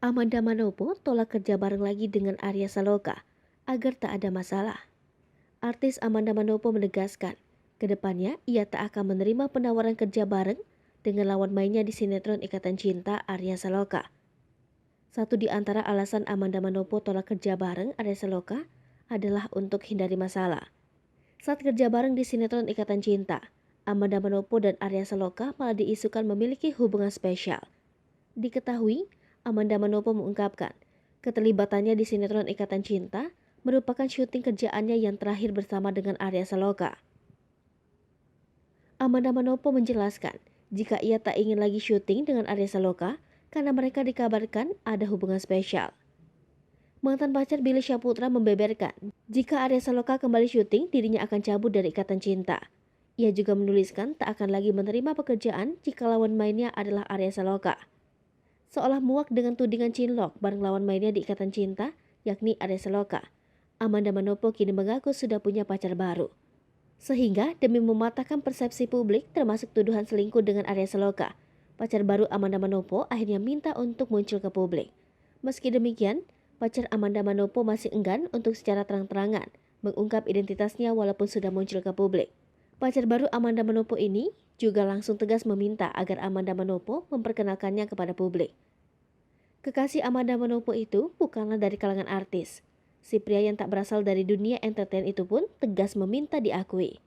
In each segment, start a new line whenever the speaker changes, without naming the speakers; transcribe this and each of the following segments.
Amanda Manopo tolak kerja bareng lagi dengan Arya Saloka agar tak ada masalah. Artis Amanda Manopo menegaskan, kedepannya ia tak akan menerima penawaran kerja bareng dengan lawan mainnya di sinetron Ikatan Cinta Arya Saloka. Satu di antara alasan Amanda Manopo tolak kerja bareng Arya Saloka adalah untuk hindari masalah. Saat kerja bareng di sinetron Ikatan Cinta, Amanda Manopo dan Arya Saloka malah diisukan memiliki hubungan spesial. Diketahui, Amanda Manopo mengungkapkan keterlibatannya di sinetron Ikatan Cinta merupakan syuting kerjaannya yang terakhir bersama dengan Arya Saloka. Amanda Manopo menjelaskan jika ia tak ingin lagi syuting dengan Arya Saloka karena mereka dikabarkan ada hubungan spesial. Mantan pacar Billy Syahputra membeberkan jika Arya Saloka kembali syuting dirinya akan cabut dari Ikatan Cinta. Ia juga menuliskan tak akan lagi menerima pekerjaan jika lawan mainnya adalah Arya Saloka. Seolah muak dengan tudingan cinlok bareng lawan mainnya di Ikatan Cinta, yakni Arya Saloka. Amanda Manopo kini mengaku sudah punya pacar baru. Sehingga demi mematahkan persepsi publik termasuk tuduhan selingkuh dengan Arya Saloka, pacar baru Amanda Manopo akhirnya minta untuk muncul ke publik. Meski demikian, pacar Amanda Manopo masih enggan untuk secara terang-terangan mengungkap identitasnya walaupun sudah muncul ke publik. Pacar baru Amanda Manopo ini juga langsung tegas meminta agar Amanda Manopo memperkenalkannya kepada publik. Kekasih Amanda Manopo itu bukanlah dari kalangan artis. Si pria yang tak berasal dari dunia entertain itu pun tegas meminta diakui.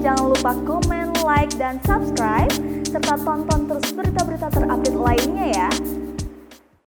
Jangan lupa komen, like, dan subscribe, serta tonton terus berita-berita terupdate lainnya ya.